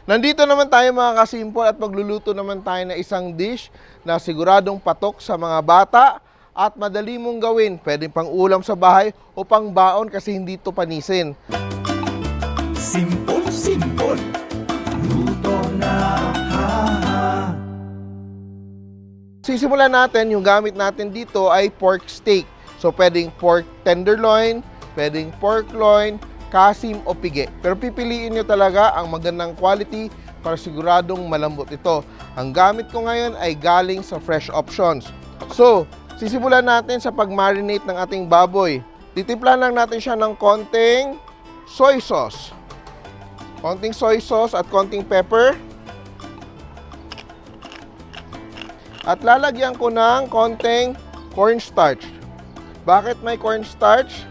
Nandito naman tayo mga kasimpol at magluluto naman tayo ng isang dish na siguradong patok sa mga bata at madali mong gawin. Pwede pang ulam sa bahay o pang baon kasi hindi ito panisin. Simpol, simpol, luto na, ha. Sisimulan natin, yung gamit natin dito ay pork steak. So pwedeng pork tenderloin, pwedeng pork loin, kasim o pigi. Pero pipiliin nyo talaga ang magandang quality para siguradong malambot ito. Ang gamit ko ngayon ay galing sa fresh options. So, sisimulan natin sa pag-marinate ng ating baboy. Titimplan lang natin siya ng konting soy sauce. Konting soy sauce at konting pepper. At lalagyan ko ng konting cornstarch. Bakit may cornstarch?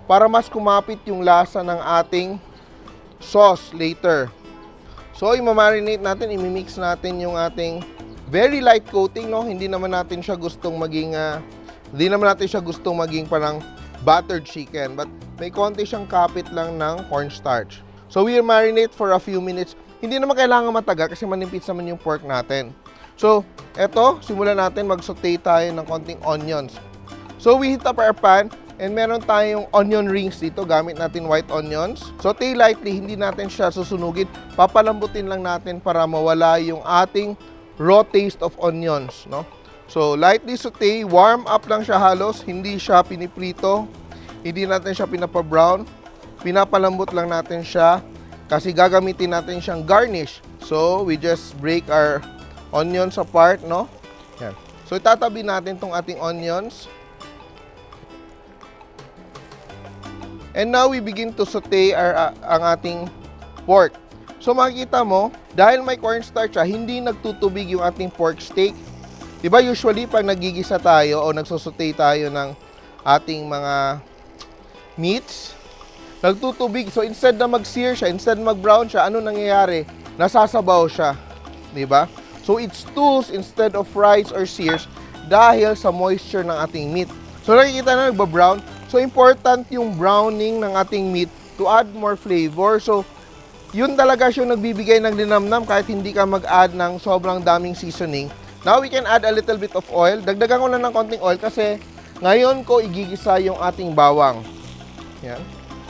Para mas kumapit yung lasa ng ating sauce later. So, i-marinate natin, i-mix natin yung ating very light coating, no? Hindi naman natin siya gustong maging parang buttered chicken, but may konti siyang kapit lang ng cornstarch. So, we marinate for a few minutes. Hindi naman kailangan matagal kasi manimpis naman yung pork natin. So, eto, simulan natin mag-saute tayo ng konting onions. So, we heat up our pan. And meron tayong onion rings dito, gamit natin white onions. Saute lightly, hindi natin siya susunugin. Papalambutin lang natin para mawala yung ating raw taste of onions, no? So, lightly saute, warm up lang siya halos, hindi siya piniprito, hindi natin siya pinapa-brown. Pinapalambot lang natin siya kasi gagamitin natin siyang garnish. So, we just break our onions apart, no? Yan. So, itatabi natin tong ating onions. And now, we begin to saute ang ating pork. So, makikita mo, dahil may cornstarch, hindi nagtutubig yung ating pork steak. Diba usually, pag nagigisa tayo o nagsasaute tayo ng ating mga meats, nagtutubig. So, instead na mag-sear siya, instead na mag-brown siya, ano nangyayari? Nasasabaw siya. Diba? So, it stews instead of fries or sears dahil sa moisture ng ating meat. So, nakikita na nagba-brown. So, important yung browning ng ating meat to add more flavor. So, yun talaga siya nagbibigay ng linamnam kahit hindi ka mag-add ng sobrang daming seasoning. Now, we can add a little bit of oil. Dagdagan ko lang ng konting oil kasi ngayon ko igigisa yung ating bawang. Yan.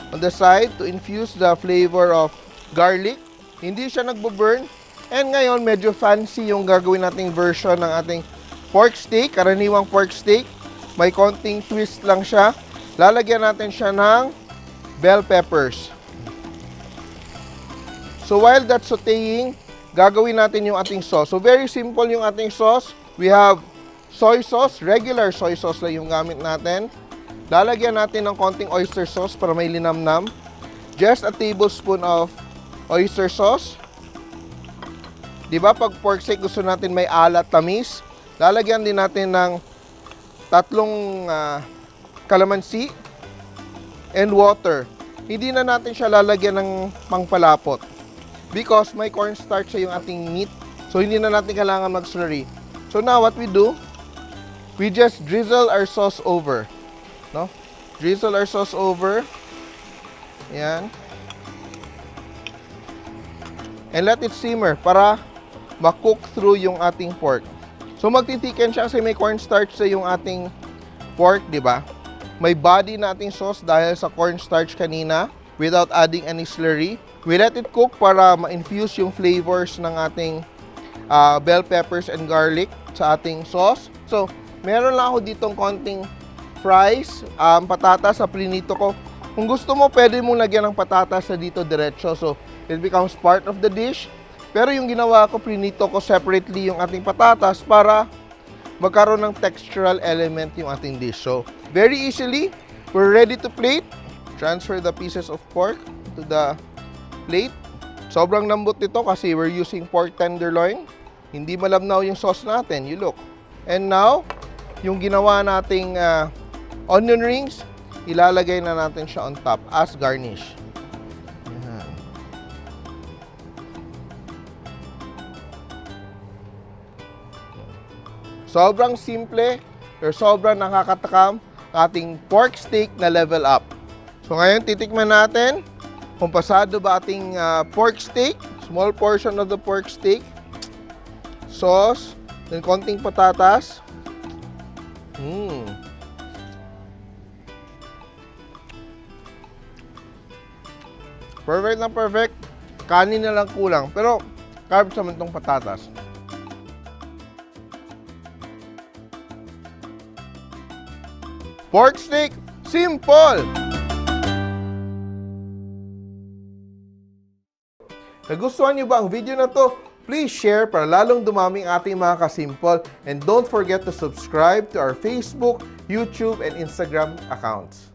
On the side, to infuse the flavor of garlic. Hindi siya nagbo-burn. And ngayon, medyo fancy yung gagawin nating version ng ating pork steak. Karaniwang pork steak. May konting twist lang siya. Lalagyan natin siya ng bell peppers. So while that's sauteing, gagawin natin yung ating sauce. So very simple yung ating sauce. We have soy sauce, regular soy sauce lang yung gamit natin. Lalagyan natin ng konting oyster sauce para may linamnam. Just a tablespoon of oyster sauce. Diba pag pork steak gusto natin may alat, tamis. Lalagyan din natin ng tatlong calamansi and water. Hindi na natin siya lalagyan ng pangpalapot because may cornstarch sa yung ating meat. So, hindi na natin kailangan mag-slurry. So, now what we do, we just drizzle our sauce over. No? Drizzle our sauce over. Yan. And let it simmer para ma-cook through yung ating pork. So, magtitiken siya kasi may cornstarch sa yung ating pork, di ba? May body na ating sauce dahil sa cornstarch kanina without adding any slurry. We let it cook para ma-infuse yung flavors ng ating bell peppers and garlic sa ating sauce. So, meron lang ako ditong konting fries, patatas sa prinito ko. Kung gusto mo, pwede mong lagyan ng patatas sa dito diretso. So, it becomes part of the dish. Pero yung ginawa ko, prinito ko separately yung ating patatas para magkaroon ng textural element yung ating dish. So, very easily, we're ready to plate. Transfer the pieces of pork to the plate. Sobrang lambot nito kasi we're using pork tenderloin. Hindi malabnaw yung sauce natin, you look. And now, yung ginawa nating onion rings, ilalagay na natin siya on top as garnish. Yan. Sobrang simple, pero sobrang nakakatakam ating pork steak na level up. So ngayon titikman natin kung pasado ba ating pork steak. Small portion of the pork steak. Sauce. Then konting patatas. Perfect na perfect. Kanin na lang kulang. Pero carbs naman tong patatas. Pork steak, Simpol! Nagustuhan niyo ba ang video na to? Please share para lalong dumami ang ating mga kasimpol. And don't forget to subscribe to our Facebook, YouTube, and Instagram accounts.